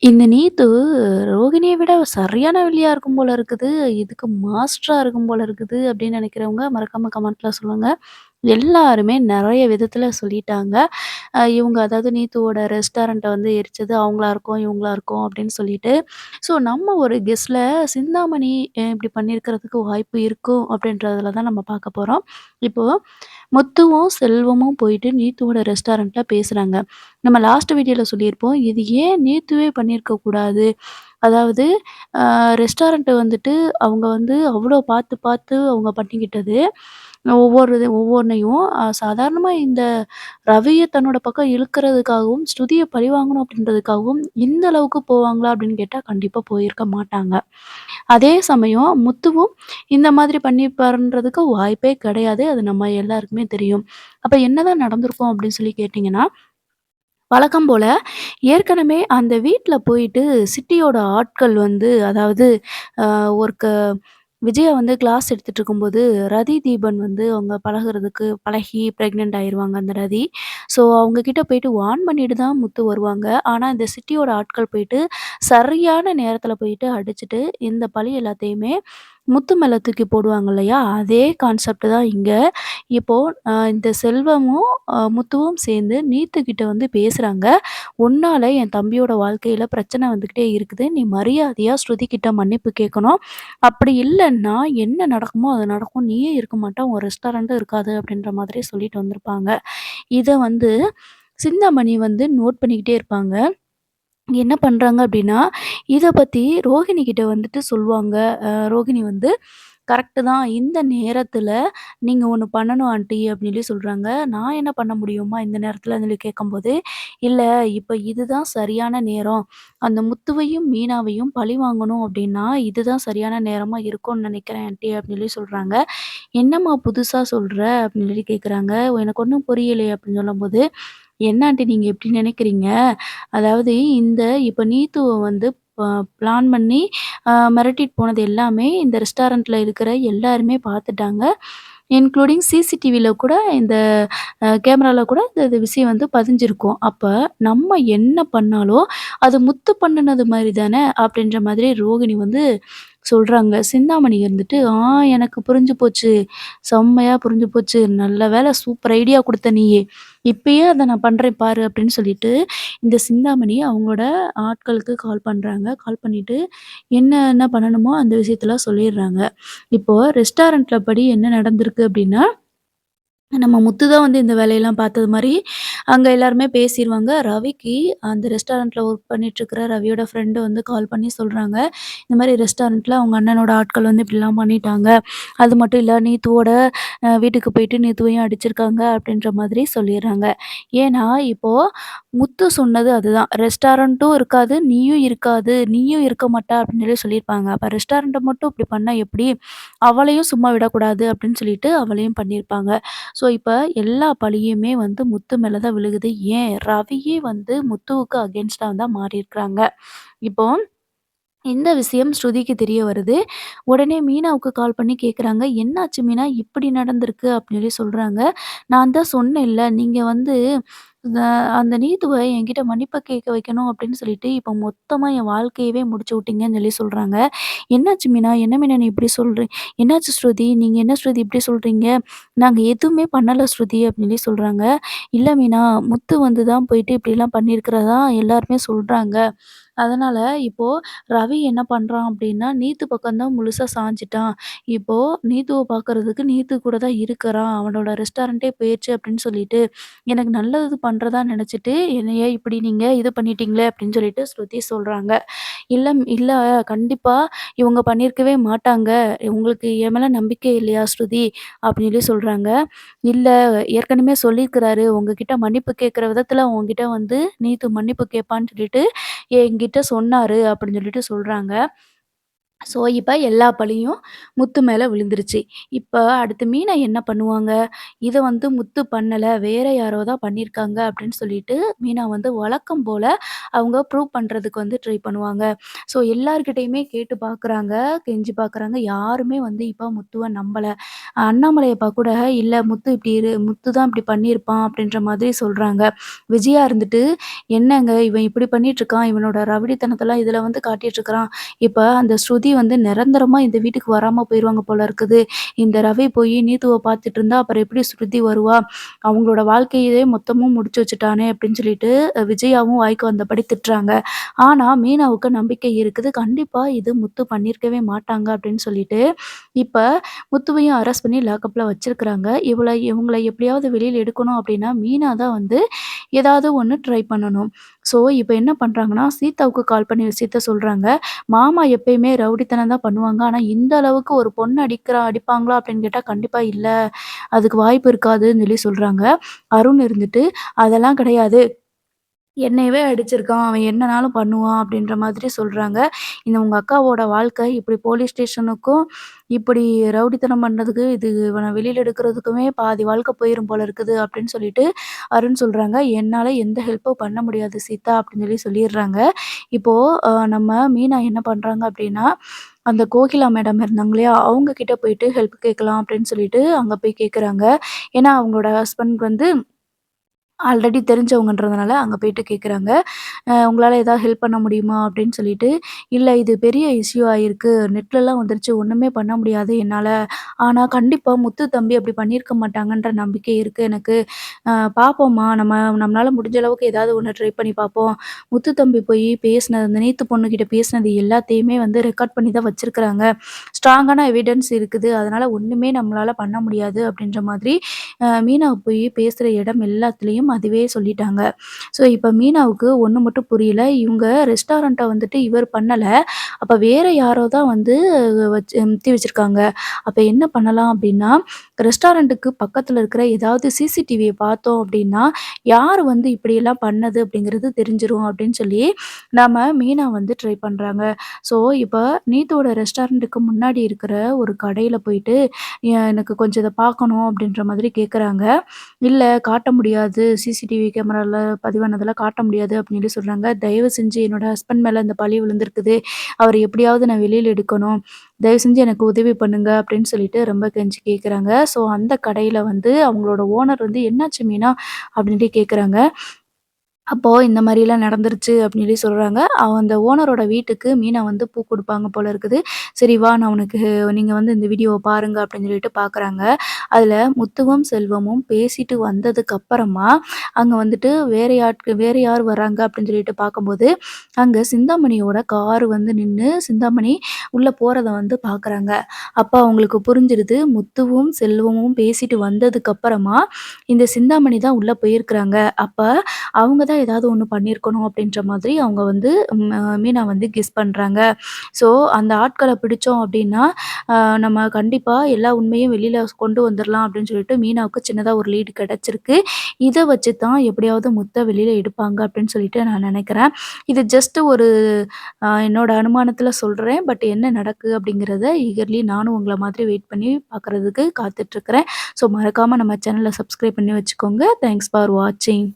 இந்த நீத்து ரோகிணிய விட சரியான வில்லியா இருக்கும் போல இருக்குது. இதுக்கு மாஸ்டரா இருக்கும் போல இருக்குது அப்படின்னு நினைக்கிறவங்க மறக்காம கமெண்ட்ல சொல்லுங்க. எல்லாருமே நெறைய விதத்துல சொல்லிட்டாங்க. இவங்க அதாவது நீத்துவோட ரெஸ்டாரண்ட்ட வந்து எரிச்சது அவங்களா இருக்கும், இவங்களா இருக்கும் அப்படின்னு சொல்லிட்டு. ஸோ நம்ம ஒரு கெஸ்ல சிந்தாமணி இப்படி பண்ணியிருக்கிறதுக்கு வாய்ப்பு இருக்கும் அப்படின்றதுல தான் நம்ம பார்க்க போறோம். இப்போ முத்துவும், செல்வமும் போயிட்டு நீத்துவோட ரெஸ்டாரண்ட்ல பேசுறாங்க. நம்ம லாஸ்ட் வீடியோல சொல்லியிருப்போம். இது ஏன் நீத்துவே பண்ணியிருக்க கூடாது? அதாவது ரெஸ்டாரண்ட் வந்துட்டு அவங்க வந்து அவ்ளோ பார்த்து, பார்த்து அவங்க பண்ணிக்கிட்டது. ஒவ்வொன்னையும் சாதாரணமா இந்த ரவிய தன்னோட பக்கம் இழுக்கிறதுக்காகவும், ஸ்ருதிய பழிவாங்கணும் அப்படின்றதுக்காகவும், இந்த அளவுக்கு போவாங்களா அப்படின்னு கேட்டா, கண்டிப்பா போயிருக்க மாட்டாங்க. அதே சமயம் முத்துவும் இந்த மாதிரி பண்ணியிருப்பாருன்றதுக்கு வாய்ப்பே கிடையாது. அது நம்ம எல்லாருக்குமே தெரியும். அப்ப என்னதான் நடந்திருக்கும் அப்படின்னு சொல்லி கேட்டீங்கன்னா, வழக்கம் போல ஏற்கனவே அந்த வீட்ல போயிட்டு சிட்டியோட ஆட்கள் வந்து அதாவது ஒருக்க விஜயா வந்து கிளாஸ் எடுத்துட்டு இருக்கும்போது, ரதி தீபன் வந்து அவங்க பழகுறதுக்கு பழகி பிரெக்னன்ட் ஆயிருவாங்க அந்த ரதி. ஸோ அவங்க கிட்ட போயிட்டு வார்ன் பண்ணிட்டு தான் முத்து வருவாங்க. ஆனா இந்த சிட்டியோட ஆட்கள் போயிட்டு சரியான நேரத்தில போயிட்டு அடிச்சுட்டு, இந்த பழி எல்லாத்தையுமே முத்து மேல தூக்கி போடுவாங்க இல்லையா? அதே கான்செப்ட் தான் இங்க. இப்போ இந்த செல்வமும், முத்துவும் சேர்ந்து நீத்து கிட்ட வந்து பேசுறாங்க. "உன்னால என் தம்பியோட வாழ்க்கையில பிரச்சனை வந்துகிட்டே இருக்குது. நீ மரியாதையா ஸ்ருதி கிட்ட மன்னிப்பு கேட்கணும். அப்படி இல்லன்னா, என்ன நடக்குமோ அது நடக்கும். நீயே இருக்க மாட்ட. உன் ரெஸ்டாரண்ட்டும் இருக்காது." அப்படின்ற மாதிரி சொல்லிட்டு வந்திருப்பாங்க. இத வந்து சிந்தாமணி வந்து நோட் பண்ணிக்கிட்டே இருப்பாங்க. என்ன பண்றாங்க அப்படின்னா, இத பத்தி ரோஹிணி கிட்ட வந்துட்டு சொல்லுவாங்க. ரோகிணி வந்து கரெக்ட்டு தான். இந்த நேரத்தில நீங்க ஒண்ணு பண்ணணும் ஆன்ட்டி அப்படின்னு சொல்லி சொல்றாங்க. நான் என்ன பண்ண முடியும்மா இந்த நேரத்திலன்னு சொல்லி கேட்கும்போது, இல்ல இப்ப இதுதான் சரியான நேரம். அந்த முத்துவையும், மீனாவையும் பழி வாங்கணும் அப்படின்னா, இதுதான் சரியான நேரமா இருக்கும்னு நினைக்கிறேன் ஆன்ட்டி அப்படின்னு சொல்லி சொல்றாங்க. என்னம்மா புதுசா சொல்ற? அப்படின்னு சொல்லி கேட்குறாங்க. எனக்கு ஒண்ணும் புரியலையே அப்படின்னு சொல்லும்போது, என்ன ஆன்ட்டி நீங்க இப்படி நினைக்கிறீங்க? அதாவது இந்த இப்ப நீத்துவ வந்து ப பிளான் பண்ணி மிரட்டிட்டு போனது எல்லாமே இந்த ரெஸ்டாரண்ட்ல இருக்கிற எல்லாருமே பார்த்துட்டாங்க. இன்க்ளூடிங் சிசிடிவில கூட இந்த கேமரால கூட இந்த விஷயம் வந்து பதிஞ்சிருக்கும். அப்ப நம்ம என்ன பண்ணாலும், அது முத்து பண்ணுனது மாரி தானே! அப்டின்ற மாதிரி ரோகிணி வந்து சொல்றாங்க. சிந்தாமணி இருந்துட்டு, எனக்கு புரிஞ்சு போச்சு. செம்மையா புரிஞ்சு போச்சு. நல்ல வேல சூப்பர் ஐடியா குடுத்த நீயு. இப்பயே அத நான் பண்றேன் பாரு" அப்டின்னு சொல்லிட்டு, இந்த சிந்தாமணி அவங்களோட ஆட்களுக்கு கால் பண்றாங்க. கால் பண்ணிட்டு, என்ன பண்ணணுமோ அந்த விஷயத்தலாம் சொல்லிர்றாங்க. இப்போ ரெஸ்டாரண்ட்ல படி என்ன நடந்திருக்கு அப்டின்னா நம்ம முத்து தான் வந்து இந்த வேலையெல்லாம் பார்த்தது மாரி, அங்க எல்லாருமே பேசிருவாங்க. ரவிக்கு அந்த ரெஸ்டாரண்ட்ல ஒர்க் பண்ணிட்டுருக்கிற ரவியோட ஃப்ரெண்டு வந்து கால் பண்ணி சொல்றாங்க. இந்த மாரி ரெஸ்டாரண்ட்ல அவங்க அண்ணனோட ஆட்கள் வந்து இப்படிலாம் பண்ணிட்டாங்க. அது மட்டும் இல்ல நீத்துவோட வீட்டுக்கு போயிட்டு நீத்துவையும் அடிச்சிருக்காங்க அப்படின்ற மாதிரி சொல்லிர்றாங்க. ஏன்னா, இப்போ முத்து சொன்னது அதுதான். ரெஸ்டாரண்ட்டும் இருக்காது, நீயும் இருக்காது, நீயும் இருக்க மாட்ட அப்படின்னு சொல்லி சொல்லியிருப்பாங்க. அப்ப ரெஸ்டாரண்ட்ட மட்டும் இப்படி பண்ணா எப்படி? அவளையும் சும்மா விடக்கூடாது அப்படின்னு சொல்லிட்டு அவளையும் பண்ணியிருப்பாங்க. ஸோ, இப்ப எல்லா பழியுமே வந்து முத்து மேல தான் விழுகுது. ஏன் ரவியே வந்து முத்துவுக்கு அகெயின்ஸ்டா தான் மாறியிருக்கிறாங்க. இப்போ இந்த விஷயம் ஸ்ருதிக்கு தெரிய வருது. உடனே மீனாவுக்கு கால் பண்ணி கேட்குறாங்க. "என்னாச்சு மீனா? இப்படி நடந்திருக்கு." அப்படின்னு சொல்லி சொல்றாங்க. "நான் தான் சொன்னேன்ல, நீங்க வந்து அ அந்த நீதுவ என்கிட்ட மன்னிப்பு கேட்க வைக்கணும் அப்படின்னு சொல்லிட்டு, இப்போ மொத்தமா என் வாழ்க்கையவே முடிச்சு விட்டீங்கன்னு" சொல்லி சொல்றாங்க. "என்னாச்சு மீனா? என்ன மீனா நீ இப்படி சொல்ற? என்னாச்சு ஸ்ருதி? நீங்க என்ன ஸ்ருதி இப்படி சொல்றீங்க? நாங்க எதுவுமே பண்ணல ஸ்ருதி" அப்படின்னு சொல்லி சொல்றாங்க. "இல்ல மீனா, முத்து வந்து தான் போயிட்டு இப்படிலாம் பண்ணியிருக்கிறதா எல்லாருமே சொல்றாங்க. அதனால இப்போ ரவி என்ன பண்றான் அப்படின்னா, நீத்து பக்கம் தான் முழுசா சாஞ்சுட்டான். இப்போ நீத்துவ பார்க்கறதுக்கு நீத்து கூட தான் இருக்கிறான். அவனோட ரெஸ்டாரண்ட்டே போயிருச்சு அப்படின்னு சொல்லிட்டு, எனக்கு நல்லது பண்றதா நெனச்சுட்டு, என்னைய இப்படி நீங்க இது பண்ணிட்டீங்களே அப்படின்னு சொல்லிட்டு ஸ்ருதி சொல்றாங்க. இல்ல கண்டிப்பா இவங்க பண்ணியிருக்கவே மாட்டாங்க. உங்களுக்கு என் மேல நம்பிக்கை இல்லையா ஸ்ருதி? அப்படின்னு சொல்லி சொல்றாங்க. இல்ல ஏற்கனவே சொல்லியிருக்கிறாரு. உங்ககிட்ட மன்னிப்பு கேட்கிற விதத்துல உன்கிட்ட வந்து நீத்து மன்னிப்பு கேட்பான்னு சொல்லிட்டு என்கிட்ட சொன்னாரு அப்படின்னு சொல்லிட்டு சொல்றாங்க. ஸோ, இப்ப எல்லா பழியும் முத்து மேல விழுந்துருச்சு. இப்ப அடுத்து மீனா என்ன பண்ணுவாங்க? இத வந்து முத்து பண்ணல, வேற யாரோ தான் பண்ணியிருக்காங்க அப்படின்னு சொல்லிட்டு, மீனா வந்து வழக்கம் போல அவங்க ப்ரூவ் பண்றதுக்கு வந்து ட்ரை பண்ணுவாங்க. ஸோ, எல்லார்கிட்டயுமே கேட்டு பார்க்குறாங்க, கெஞ்சி பார்க்குறாங்க. யாருமே வந்து இப்ப முத்துவ நம்பல. அண்ணாமலை அப்பா கூட, "இல்ல முத்து இப்படி முத்து தான் இப்படி பண்ணியிருப்பான்" அப்படின்ற மாதிரி சொல்றாங்க. விஜயா இருந்துட்டு, "என்னங்க இவன் இப்படி பண்ணிட்டுருக்கான், இவனோட ரவுடித்தனத்தெல்லாம் இதுல வந்து காட்டிட்டுருக்கான். இப்ப அந்த ஸ்ருதி வந்து நிரந்தரமா இந்த வீட்டுக்கு வராம போயிருவாங்க போல இருக்குது. இந்த ரவி போய் நீத்துவ பார்த்துட்டு இருந்தா, அப்புறம் எப்படி ஸ்ருதி வருவா? அவங்களோட வாழ்க்கையவே மொத்தமும் முடிச்சு வச்சுட்டானே! அப்படின்னு சொல்லிட்டு விஜயாவும் வாய்க்கு வந்தபடி திட்டுறாங்க. ஆனா, மீனாவுக்கு நம்பிக்கை இருக்குது. கண்டிப்பா இது முத்து பண்ணியிருக்கவே மாட்டாங்க அப்படின்னு சொல்லிட்டு, இப்ப முத்துவையும் அரெஸ்ட் பண்ணி லாக்கப்ல வச்சிருக்கிறாங்க. இவங்கள எப்படியாவது வெளியில எடுக்கணும் அப்படின்னா, மீனா தான் வந்து ஏதாவது ஒண்ணு ட்ரை பண்ணணும். ஸோ, இப்ப என்ன பண்றாங்கன்னா, சீதாவுக்கு கால் பண்ணி விஷயத்த சொல்றாங்க. மாமா எப்பயுமே ரவுடித்தனம் தான் பண்ணுவாங்க. ஆனா, இந்த அளவுக்கு ஒரு பொண்ணு அடிப்பாங்களா அப்படின்னு கேட்டா, கண்டிப்பா இல்ல. அதுக்கு வாய்ப்பு இருக்காதுன்னு சொல்லி சொல்றாங்க. அருண் இருந்துட்டு, அதெல்லாம் கிடையாது. என்னையவே அடிச்சிருக்கான். அவன் என்னனாலும் பண்ணுவான் அப்படின்ற மாதிரி சொல்றாங்க. இந்த உங்க அக்காவோட வாழ்க்கை இப்படி போலீஸ் ஸ்டேஷனுக்கும், இப்படி ரவுடித்தனம் பண்ணதுக்கு, இது இவன வெளியில எடுக்கிறதுக்குமே பாதி வாழ்க்கை போயிரும் போல இருக்குது அப்படின்னு சொல்லிட்டு அருண் சொல்றாங்க. என்னால எந்த ஹெல்ப்பும் பண்ண முடியாது சீதா அப்படின்னு சொல்லி சொல்லிடுறாங்க. இப்போ நம்ம மீனா என்ன பண்றாங்க அப்படின்னா, அந்த கோகிலா மேடம் இருந்தாங்க இல்லையா? அவங்க கிட்ட போயிட்டு ஹெல்ப் கேட்கலாம் அப்படின்னு சொல்லிட்டு அங்க போய் கேட்கறாங்க. ஏன்னா அவங்களோட ஹஸ்பண்ட் வந்து ஆல்ரெடி தெரிஞ்சவங்கன்றதுனால அங்க போயிட்டு கேட்குறாங்க. "உங்களால ஏதாவது ஹெல்ப் பண்ண முடியுமா?" அப்படின்னு சொல்லிட்டு, "இல்ல இது பெரிய இஷ்யூ ஆயிருக்கு. நெட்லலாம் வந்துருச்சு. ஒண்ணுமே பண்ண முடியாது என்னால. ஆனா கண்டிப்பா முத்து தம்பி அப்படி பண்ணியிருக்க மாட்டாங்கன்ற நம்பிக்கை இருக்கு எனக்கு. பார்ப்போம்மா நம்மளால முடிஞ்ச அளவுக்கு ஏதாவது ஒண்ணு ட்ரை பண்ணி பார்ப்போம். முத்து தம்பி போய் பேசினது அந்த நீத்து பொண்ணுகிட்ட பேசினது எல்லாத்தையுமே வந்து ரெக்கார்ட் பண்ணி தான் வச்சிருக்கிறாங்க. ஸ்ட்ராங்கான எவிடன்ஸ் இருக்குது. அதனால ஒண்ணுமே நம்மளால பண்ண முடியாது." அப்படின்ற மாதிரி மீனா போய் பேசுற இடம் எல்லாத்துலயும் அதுவே சொல்லிட்டாங்க. ஸோ, இப்ப மீனாவுக்கு ஒண்ணு மட்டும் புரியல. இவங்க ரெஸ்டாரண்ட்ட வந்துட்டு இவர் பண்ணல. அப்ப வேற யாரோ தான் வந்து தீ வச்சிருக்காங்க. அப்ப என்ன பண்ணலாம் அப்டின்னா, ரெஸ்டாரண்ட்டுக்கு பக்கத்துல இருக்கிற ஏதாவது சிசிடிவிய பார்த்தோம் அப்டின்னா, யார் வந்து இப்படியெல்லாம் பண்ணது அப்படிங்கிறது தெரிஞ்சிரும் அப்படின்னு சொல்லி, நாம மீனா வந்து ட்ரை பண்றாங்க. ஸோ, இப்ப நீத்தோட ரெஸ்டாரண்ட்டுக்கு முன்னாடி இருக்கிற ஒரு கடையில போயிட்டு, எனக்கு கொஞ்சம் இத பார்க்கணும் அப்படின்ற மாதிரி கேட்குறாங்க. இல்ல காட்ட முடியாது. சிசிடிவி கேமரால பதிவானதெல்லாம் காட்ட முடியாது அப்படின்னு சொல்லி சொல்றாங்க. தயவு செஞ்சு என்னோட ஹஸ்பண்ட் மேல இந்த பழி விழுந்திருக்குது. அவர எப்படியாவது நான் வெளியில எடுக்கணும். தயவு செஞ்சு எனக்கு உதவி பண்ணுங்க அப்படின்னு சொல்லிட்டு ரொம்ப கெஞ்சி கேட்குறாங்க. ஸோ அந்த கடையில வந்து அவங்களோட ஓனர் வந்து என்னாச்சு மீனா? அப்படின்ட்டு கேட்குறாங்க. அப்போ இந்த மாரிலாம் நடந்துருச்சு அப்படின்னு சொல்லி சொல்றாங்க. அந்த ஓனரோட வீட்டுக்கு மீனா வந்து பூ குடுப்பாங்க போல இருக்குது. சரி வா நான் உனக்கு நீங்க வந்து இந்த வீடியோவ பாருங்க அப்படின்னு சொல்லிட்டு பார்க்குறாங்க. அதுல முத்துவும், செல்வமும் பேசிட்டு வந்ததுக்கு அப்புறமா, அங்க வந்துட்டு வேற யார் வராங்க அப்படின்னு சொல்லிட்டு பார்க்கும்போது, அங்க சிந்தாமணியோட கார் வந்து நின்னு சிந்தாமணி உள்ள போறத வந்து பார்க்குறாங்க. அப்ப அவங்களுக்கு புரிஞ்சிருது முத்துவும், செல்வமும் பேசிட்டு வந்ததுக்கு அப்புறமா, இந்த சிந்தாமணி தான் உள்ள போயிருக்கிறாங்க. அப்ப அவங்க தான் ஏதாவது ஒண்ணு பண்ணியிருக்கணும் அப்படின்ற மாதிரி அவங்க வந்து மீனா வந்து கெஸ் பண்றாங்க. ஸோ அந்த ஆட்கள பிடிச்சோம் அப்படின்னா, அ நம்ம கண்டிப்பா எல்லா உண்மையும் வெளியில கொண்டு வந்துரலாம் அப்படின்னு சொல்லிட்டு மீனாவுக்கு சின்னதா ஒரு லீடு கிடைச்சிருக்கு. இத வச்சு தான் எப்படியாவது முத்த வெளியில எடுப்பாங்க அப்படின்னு சொல்லிட்டு நான் நினைக்கிறேன். இது ஜஸ்ட் ஒரு என்னோட அனுமானத்துல சொல்றேன். பட் என்ன நடக்கு அப்படிங்கிறத ஈகர்லி நானும் உங்கள மாதிரி வெயிட் பண்ணி பார்க்குறதுக்கு காத்துட்ருக்கிறேன். ஸோ மறக்காம நம்ம சேனல சப்ஸ்கிரைப் பண்ணி வச்சுக்கோங்க. தேங்க்ஸ் ஃபார் வாட்சிங்.